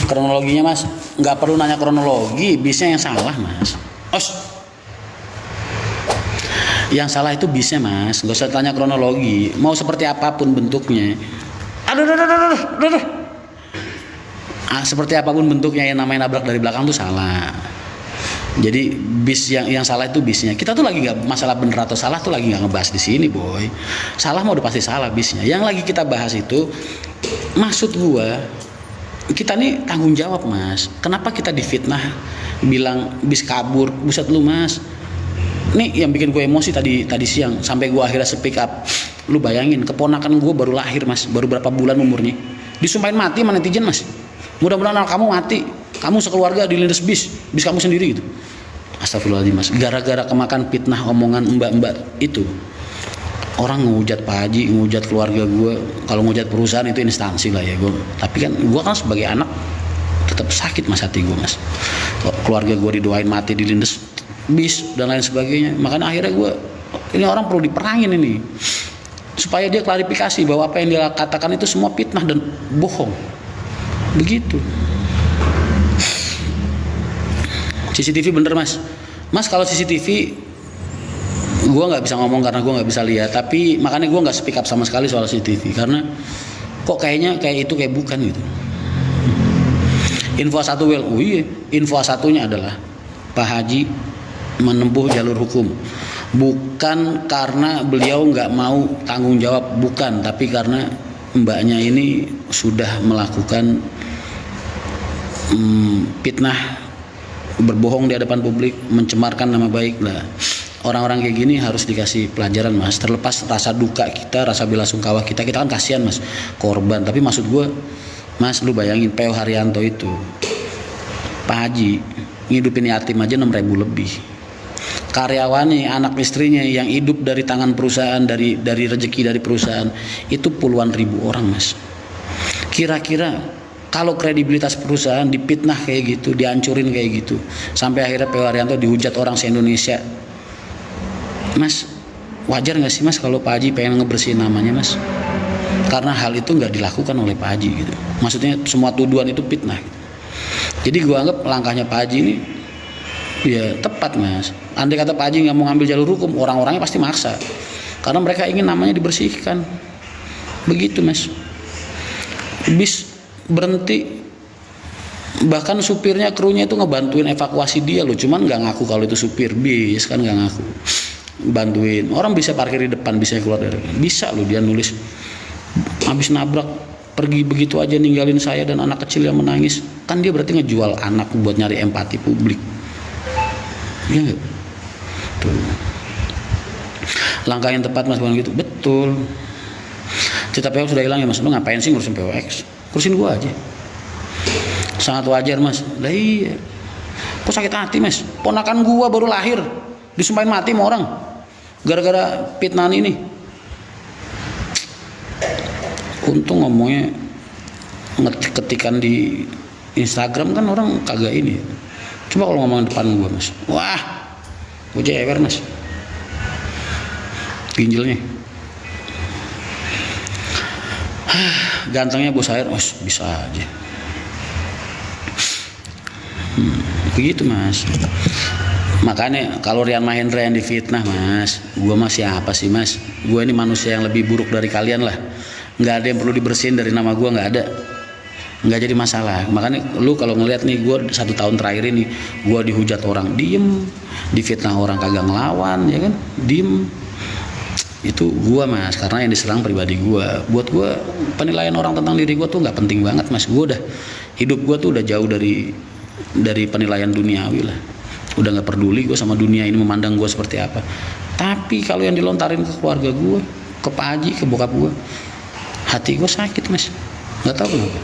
Kronologinya mas, nggak perlu nanya kronologi, bisnya yang salah mas. Yang salah itu bisnya mas, nggak usah tanya kronologi. Mau seperti apapun bentuknya, aduh. Seperti apapun bentuknya yang namanya nabrak dari belakang tuh salah. Jadi bis yang salah itu bisnya. Kita tuh lagi nggak masalah bener atau salah tuh lagi nggak ngebahas di sini boy. Salah mau udah pasti salah bisnya. Yang lagi kita bahas itu, maksud gua kita nih tanggung jawab mas. Kenapa kita difitnah bilang bis kabur? Buset lu mas. Nih yang bikin gue emosi tadi siang sampai gue akhirnya speak up. Lu bayangin keponakan gue baru lahir mas, baru berapa bulan umurnya, disumpahin mati sama netizen mas. Mudah-mudahan anak kamu mati, kamu sekeluarga dilindas bis kamu sendiri gitu. Astagfirullahaladzim mas, gara-gara kemakan fitnah omongan mbak-mbak itu. Orang ngehujat Pak Haji, ngehujat keluarga gue. Kalau ngehujat perusahaan itu instansi lah ya gue. Tapi kan gue kan sebagai anak tetap sakit mas hati gue mas. Keluarga gue didoain mati dilindas bis dan lain sebagainya. Makanya akhirnya gue, ini orang perlu diperangin ini supaya dia klarifikasi bahwa apa yang dia katakan itu semua fitnah dan bohong. Begitu. CCTV bener mas kalau CCTV gue nggak bisa ngomong karena gue nggak bisa lihat, tapi makanya gue nggak speak up sama sekali soal CCTV karena kok kayaknya kayak itu kayak bukan gitu. Info satu info satunya adalah Pak Haji menempuh jalur hukum, bukan karena beliau nggak mau tanggung jawab, bukan, tapi karena mbaknya ini sudah melakukan fitnah, berbohong di hadapan publik, mencemarkan nama baik lah. Orang-orang kayak gini harus dikasih pelajaran mas. Terlepas rasa duka kita, rasa bela sungkawa kita kan kasihan mas, korban. Tapi maksud gue mas, lu bayangin P.O. Haryanto itu, Pak Haji ngidupin yatim aja 6.000 lebih. Karyawannya, anak istrinya yang hidup dari tangan perusahaan, dari rezeki dari perusahaan itu puluhan ribu orang mas. Kira-kira kalau kredibilitas perusahaan dipitnah kayak gitu, dihancurin kayak gitu, sampai akhirnya P.O. Haryanto dihujat orang se-Indonesia, mas, wajar nggak sih mas kalau Pak Haji pengen ngebersihin namanya mas? Karena hal itu nggak dilakukan oleh Pak Haji gitu. Maksudnya semua tuduhan itu fitnah gitu. Jadi gue anggap langkahnya Pak Haji ini ya tepat mas. Andai kata Pak Haji nggak mau ngambil jalur hukum, orang-orangnya pasti maksa karena mereka ingin namanya dibersihkan. Begitu mas. Bis berhenti, bahkan supirnya, krunya itu ngebantuin evakuasi dia loh, cuman nggak ngaku kalau itu supir bis, kan nggak ngaku. Bantuin orang bisa parkir di depan, bisa keluar dari, bisa loh dia nulis habis nabrak pergi begitu aja ninggalin saya dan anak kecil yang menangis. Kan dia berarti ngejual anak buat nyari empati publik. Iya nggak? Tuh. Langkah yang tepat mas bukan gitu. Betul. Cerita PO sudah hilang ya mas. Lu ngapain sih ngurusin POX? Kurusin gua aja. Sangat wajar mas. Lah iya. Kok sakit hati mas? Ponakan gua baru lahir disumpahin mati sama orang gara-gara fitnah ini. Untung ngomongnya ketikan di Instagram kan orang kagak ini. Coba kalau ngomong depan gue mas, wah, gue jewer mas, ginjalnya. Gantengnya bos air, bisa aja. Begitu mas. Makanya kalau Rian Mahendra yang difitnah mas, gue masih apa sih mas? Gue ini manusia yang lebih buruk dari kalian lah. Nggak ada yang perlu dibersihin dari nama gue, nggak ada, nggak jadi masalah. Makanya lu kalau ngeliat nih gue 1 tahun terakhir ini gue dihujat orang diem, difitnah orang kagak ngelawan ya kan, diem. Itu gue mas, karena yang diserang pribadi gue. Buat gue penilaian orang tentang diri gue tuh nggak penting banget mas. Gue udah, hidup gue tuh udah jauh dari penilaian duniawi lah. Udah nggak peduli gue sama dunia ini memandang gue seperti apa. Tapi kalau yang dilontarin ke keluarga gue, ke Pak Haji, ke bokap gue, hati gue sakit mas, nggak tahu kenapa.